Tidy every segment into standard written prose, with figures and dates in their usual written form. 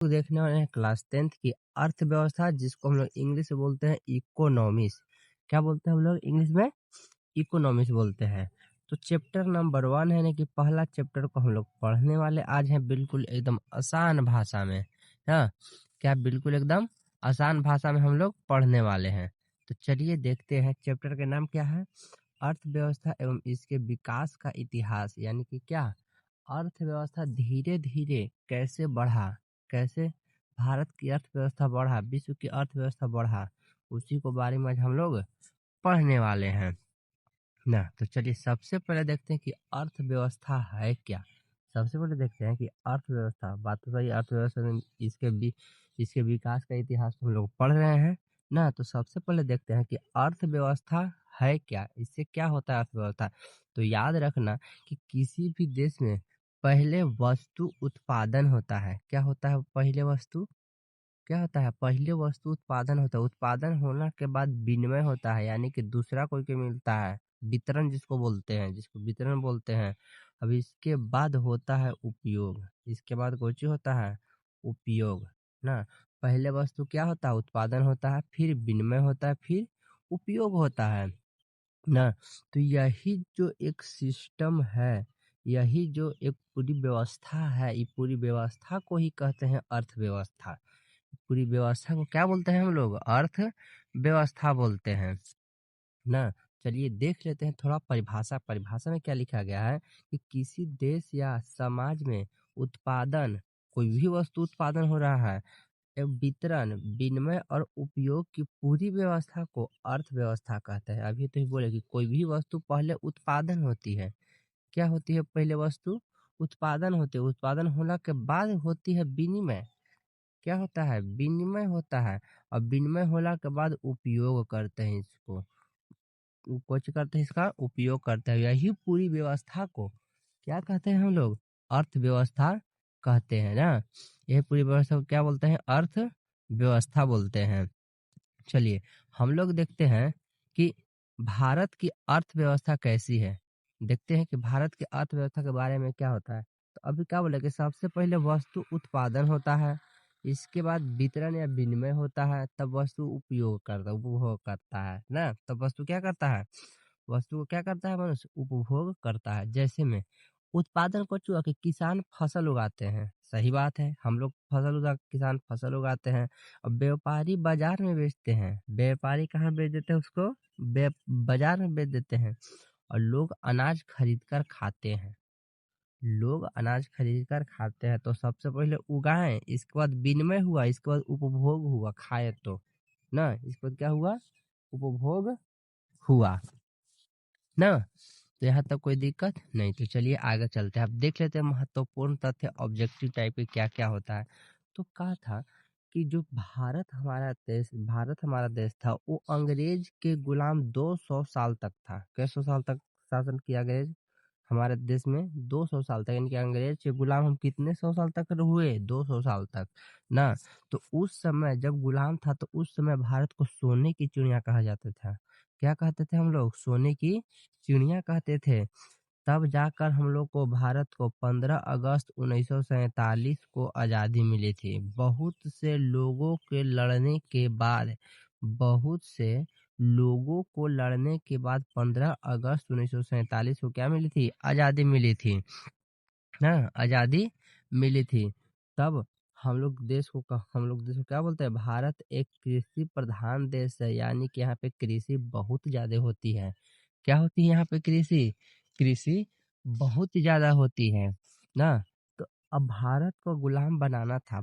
तो देखने वाले हैं क्लास 10th की अर्थव्यवस्था, जिसको हम लोग इंग्लिश में बोलते हैं इकोनॉमिक्स। क्या बोलते हैं हम लोग इंग्लिश में? इकोनॉमिक्स बोलते हैं। तो चैप्टर नंबर 1 है, यानी कि पहला चैप्टर को हम लोग पढ़ने वाले आज हैं, बिल्कुल एकदम आसान भाषा में। हाँ, क्या बिल्कुल एकदम आसान भाषा में हम लोग पढ़ने वाले हैं। तो चलिए देखते हैं चैप्टर का नाम क्या है। अर्थव्यवस्था एवं इसके विकास का इतिहास, यानी कि क्या अर्थव्यवस्था धीरे धीरे कैसे बढ़ा, कैसे भारत की अर्थव्यवस्था बढ़ा, विश्व की अर्थव्यवस्था बढ़ा, उसी को बारे में आज हम लोग पढ़ने वाले हैं ना। तो चलिए सबसे पहले देखते हैं कि अर्थव्यवस्था है क्या। सबसे पहले देखते हैं कि अर्थव्यवस्था, बात तो सही, अर्थव्यवस्था में इसके विकास का इतिहास हम लोग पढ़ रहे हैं ना। तो सबसे पहले देखते हैं कि अर्थव्यवस्था है क्या, इससे क्या होता है अर्थव्यवस्था। तो याद रखना कि किसी भी देश में पहले वस्तु उत्पादन होता है। क्या होता है? पहले वस्तु क्या होता है? पहले वस्तु उत्पादन होता है। उत्पादन होने के बाद विनिमय होता है, यानी कि दूसरा कोई को मिलता है, वितरण जिसको बोलते हैं, जिसको वितरण बोलते हैं। अब इसके बाद होता है उपयोग। इसके बाद कोई चीज होता है? उपयोग ना। पहले वस्तु क्या होता है? उत्पादन होता है, फिर विनिमय होता है, फिर उपयोग होता है ना। तो यही जो एक सिस्टम है, यही जो एक पूरी व्यवस्था है, ये पूरी व्यवस्था को ही कहते हैं अर्थव्यवस्था। पूरी व्यवस्था को क्या बोलते हैं हम लोग? अर्थव्यवस्था बोलते हैं ना। चलिए देख लेते हैं थोड़ा परिभाषा। परिभाषा में क्या लिखा गया है कि किसी देश या समाज में उत्पादन, कोई भी वस्तु उत्पादन हो रहा है, एवं वितरण, विनिमय और उपयोग की पूरी व्यवस्था को अर्थव्यवस्था कहते हैं। अभी तो ही बोले कि कोई भी वस्तु पहले उत्पादन होती है। क्या होती है? पहले वस्तु उत्पादन होती है, उत्पादन होने के बाद होती है विनिमय। क्या होता है? विनिमय होता है। और विनिमय होला के बाद उपयोग करते हैं इसको। कुछ करते हैं, इसका उपयोग करते हैं। यही पूरी व्यवस्था को क्या कहते हैं हम लोग? अर्थव्यवस्था कहते हैं ना। यह पूरी व्यवस्था को क्या बोलते हैं? अर्थव्यवस्था बोलते हैं। चलिए हम लोग देखते हैं कि भारत की अर्थव्यवस्था कैसी है। देखते हैं कि भारत की अर्थव्यवस्था के बारे में क्या होता है। तो अभी क्या बोले कि सबसे पहले वस्तु उत्पादन होता है, इसके बाद वितरण या विनिमय होता है, तब वस्तु उपभोग करता है ना। तब वस्तु क्या करता है? वस्तु को क्या करता है? मनुष्य उपभोग करता है। जैसे में उत्पादन को चुआ कि किसान फसल उगाते हैं, सही बात है, हम लोग किसान फसल उगाते हैं। और व्यापारी बाजार में बेचते हैं। व्यापारी कहाँ बेच देते हैं उसको? बाजार में बेच देते हैं। और लोग अनाज खरीद कर खाते हैं। लोग अनाज खरीद कर खाते हैं। तो सबसे पहले उगाएं, इसके बाद विनिमय हुआ, इसके बाद उपभोग हुआ, खाए तो ना। इसके बाद क्या हुआ? उपभोग हुआ ना। तो यहाँ तक कोई दिक्कत नहीं। तो चलिए आगे चलते हैं। अब देख लेते हैं महत्वपूर्ण तथ्य ऑब्जेक्टिव टाइप के क्या क्या होता है। तो कहा था कि जो भारत हमारा देश था, वो अंग्रेज के गुलाम 200 साल तक था। कैसो साल तक शासन किया अंग्रेज हमारे देश में? 200 साल तक, यानी कि अंग्रेज के गुलाम हम कितने सौ साल तक हुए? 200 साल तक ना। तो उस समय जब गुलाम था, तो उस समय भारत को सोने की चिड़िया कहा जाता था। क्या कहते थे हम लोग? सोने की चिड़िया कहते थे। तब जाकर हम लोग को, भारत को 15 अगस्त 1947 को आज़ादी मिली थी। बहुत से लोगों को लड़ने के बाद 15 अगस्त 1947 को क्या मिली थी? आज़ादी मिली थी ना। आज़ादी मिली थी। तब हम लोग देश को क्या बोलते हैं? भारत एक कृषि प्रधान देश है, यानी कि यहाँ पे कृषि बहुत ज्यादा होती है। क्या होती है यहाँ पे? कृषि बहुत ज्यादा होती है ना। तो अब भारत को गुलाम बनाना था।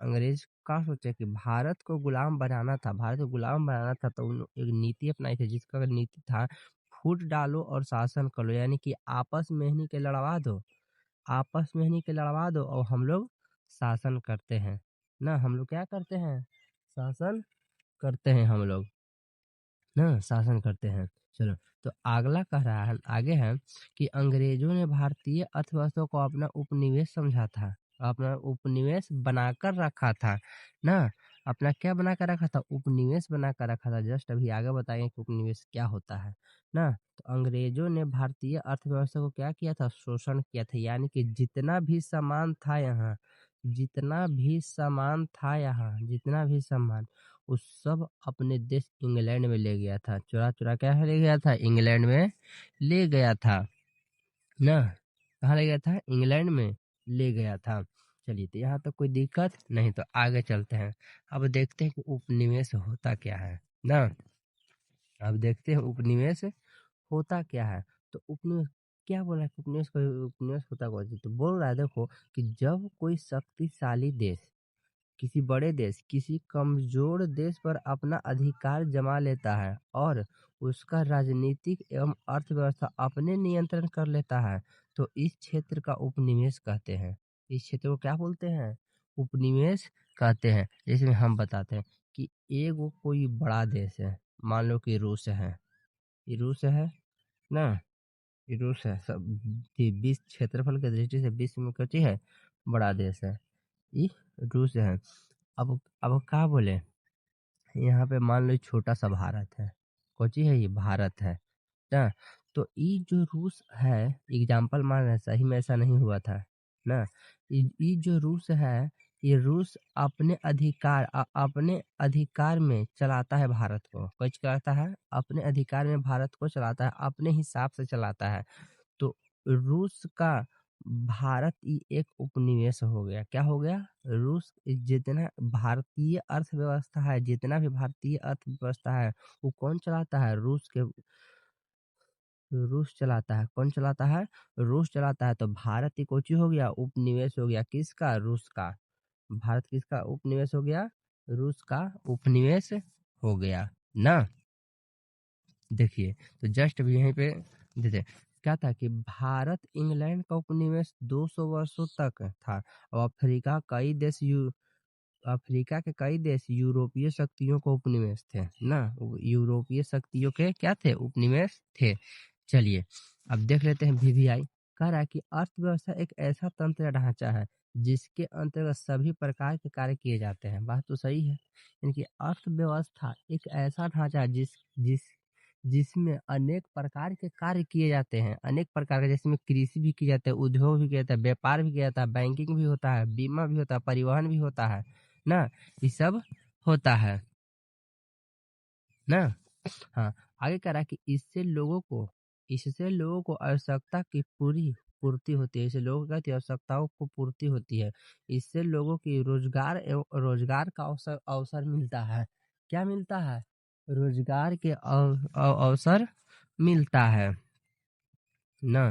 अंग्रेज का सोचे कि भारत को गुलाम बनाना था, भारत को गुलाम बनाना था। तो एक नीति अपनाई थी, जिसका नीति था फूट डालो और शासन कर लो, यानी कि आपस में ही के लड़वा दो, आपस में ही के लड़वा दो और हम लोग शासन करते हैं ना। हम लोग क्या करते हैं? शासन करते हैं हम लोग ना, शासन करते हैं। चलो, तो अगला कह रहा है, आगे है कि अंग्रेजों ने भारतीय अर्थव्यवस्था को अपना उपनिवेश समझा था, अपना उपनिवेश बनाकर रखा था ना। अपना क्या बनाकर रखा था? उपनिवेश बनाकर रखा था। जस्ट अभी आगे बताएंगे कि उपनिवेश क्या होता है ना। तो अंग्रेजों ने भारतीय अर्थव्यवस्था को क्या किया था? शोषण किया था, यानी कि जितना भी सामान था यहाँ, जितना भी सामान था यहाँ, जितना भी सामान, वो सब अपने देश इंग्लैंड में ले गया था। चुरा-चुरा क्या है ले गया था? इंग्लैंड में ले गया था ना। कहाँ ले गया था? इंग्लैंड में ले गया था। चलिए, तो यहाँ तक कोई दिक्कत नहीं, तो आगे चलते हैं। अब देखते हैं कि उपनिवेश होता क्या है ना। अब देखते हैं उपनिवेश होता क्या है। तो उपनिवेश क्या बोला है कि उपनिवेश होता कौन सी? तो बोल रहा है देखो कि जब कोई शक्तिशाली देश किसी बड़े देश किसी कमजोर देश पर अपना अधिकार जमा लेता है और उसका राजनीतिक एवं अर्थव्यवस्था अपने नियंत्रण कर लेता है, तो इस क्षेत्र का उपनिवेश कहते हैं। इस क्षेत्र को क्या बोलते हैं? उपनिवेश कहते हैं। जैसे हम बताते हैं कि एगो कोई बड़ा देश है, मान लो कि रूस है। ये रूस है ना, ये रूस है। सब ये विश्व क्षेत्रफल की दृष्टि से विश्व में कथी है? बड़ा देश है। ये रूस है। अब का बोले, यहाँ पे मान लो छोटा सा भारत है। कोची है? ये भारत है ना। तो ये जो रूस है, एग्जाम्पल मान रहे हैं, सही में ऐसा नहीं हुआ था ना। ये जो रूस है, ये रूस अपने अधिकार में चलाता है भारत को। कुछ चलाता है अपने अधिकार में, भारत को चलाता है अपने हिसाब से चलाता है। तो रूस का भारत ही एक उपनिवेश हो गया। क्या हो गया? रूस जितना भारतीय अर्थव्यवस्था है, जितना भी भारतीय अर्थव्यवस्था है, वो कौन चलाता है? रूस चलाता है। कौन चलाता है? रूस चलाता है। तो भारत ही कोची हो गया? उपनिवेश हो गया। किसका? रूस का। भारत किसका उपनिवेश हो गया? रूस का उपनिवेश हो गया ना। देखिए, तो जस्ट अभी यहीं पे देते क्या था कि भारत इंग्लैंड का उपनिवेश 200 वर्षों तक था। और अफ्रीका के कई देश यूरोपीय शक्तियों को उपनिवेश थे ना। यूरोपीय शक्तियों के क्या थे? उपनिवेश थे। चलिए, अब देख लेते हैं वीवीआई। कह रहा है कि अर्थव्यवस्था एक ऐसा तंत्र या ढांचा है जिसके अंतर्गत सभी प्रकार के कार्य किए जाते हैं। बात तो सही है। यानी कि अर्थव्यवस्था एक ऐसा ढांचा है जिसमें अनेक प्रकार के कार्य किए जाते हैं। अनेक प्रकार के, जिसमें कृषि भी की जाती है, उद्योग भी किया जाता है, व्यापार भी किया जाता है, बैंकिंग भी होता है, बीमा भी होता है, परिवहन भी होता है ना। ये सब होता है ना। हाँ, आगे कह रहा है कि इससे लोगों को आवश्यकता की पूरी पूर्ति होती है। इससे लोगों की आवश्यकताओं को पूर्ति होती है। इससे लोगों की रोजगार का अवसर मिलता है। क्या मिलता है? रोजगार के अवसर मिलता है ना।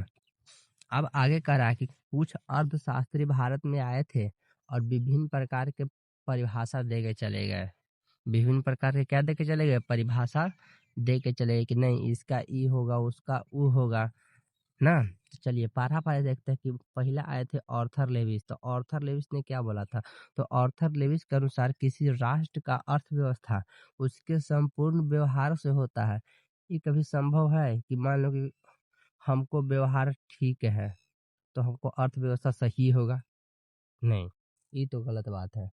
अब आगे कह रहा है कि कुछ अर्थशास्त्री भारत में आए थे और विभिन्न प्रकार के परिभाषा दे के चले गए। विभिन्न प्रकार के क्या दे के चले गए? परिभाषा दे के चले गए कि नहीं, इसका ई होगा, उसका ऊ होगा ना। तो चलिए, पारा पारा देखते हैं कि पहला आए थे ऑर्थर लेविस। तो ऑर्थर लेविस ने क्या बोला था? तो ऑर्थर लेविस के अनुसार किसी राष्ट्र का अर्थव्यवस्था उसके संपूर्ण व्यवहार से होता है। ये कभी संभव है कि मान लो कि हमको व्यवहार ठीक है तो हमको अर्थव्यवस्था सही होगा? नहीं, ये तो गलत बात है।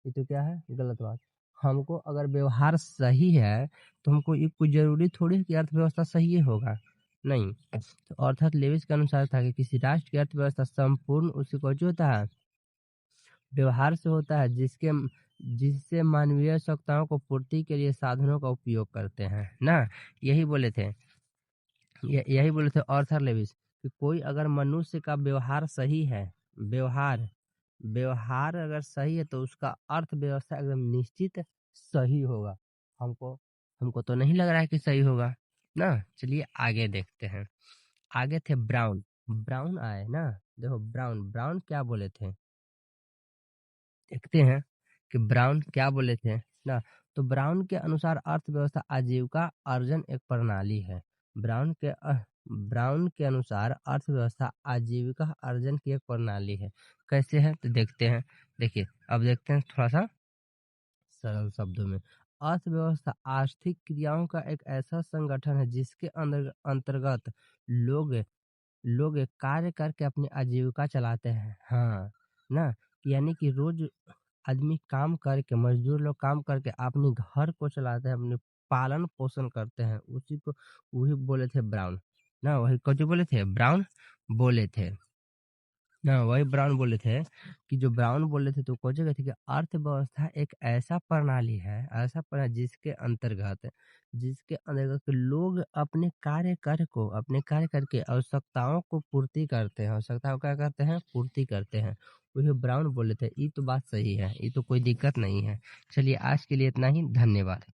ये तो क्या है? गलत बात। हमको अगर व्यवहार सही है तो हमको ये कोई जरूरी थोड़ी है कि अर्थव्यवस्था सही ही होगा। नहीं। तो अर्थात लेविस के अनुसार था कि किसी राष्ट्र की अर्थव्यवस्था संपूर्ण उसी को जो होता है व्यवहार से होता है, जिससे मानवीय आवश्यकताओं को पूर्ति के लिए साधनों का उपयोग करते हैं ना। यही बोले थे यही बोले थे ऑर्थर लेविस कि कोई अगर मनुष्य का व्यवहार सही है, व्यवहार व्यवहार अगर सही है तो उसका अर्थव्यवस्था एकदम निश्चित सही होगा। हमको हमको तो नहीं लग रहा है कि सही होगा ना। चलिए आगे देखते हैं। आगे थे ब्राउन। ब्राउन आए ना। देखो, ब्राउन ब्राउन क्या बोले थे, देखते हैं कि ब्राउन क्या बोले थे ना। तो ब्राउन के अनुसार अर्थव्यवस्था आजीविका अर्जन एक प्रणाली है। ब्राउन के अनुसार अर्थव्यवस्था आजीविका अर्जन की एक प्रणाली है। कैसे है? तो देखते हैं। देखिए, अब देखते हैं थोड़ा सा सरल शब्दों में। अर्थव्यवस्था आर्थिक क्रियाओं का एक ऐसा संगठन है जिसके अंतर्गत लोग लोग एक कार्य करके अपनी आजीविका चलाते हैं। हाँ ना। यानी कि रोज आदमी काम करके, मजदूर लोग काम करके अपने घर को चलाते हैं, अपने पालन पोषण करते हैं। उसी को वही बोले थे ब्राउन ना। वही कुछ बोले थे, ब्राउन बोले थे ना वही ब्राउन बोले थे कि जो ब्राउन बोले थे तो कोचे कहते कि अर्थव्यवस्था एक ऐसा प्रणाली है, ऐसा प्रणाली जिसके अंतर्गत लोग अपने कार्य करके आवश्यकताओं को पूर्ति करते हैं, आवश्यकताओं क्या करते हैं? पूर्ति करते हैं। वही ब्राउन बोले थे, ये तो बात सही है, ये तो कोई दिक्कत नहीं है। चलिए आज के लिए इतना ही, धन्यवाद।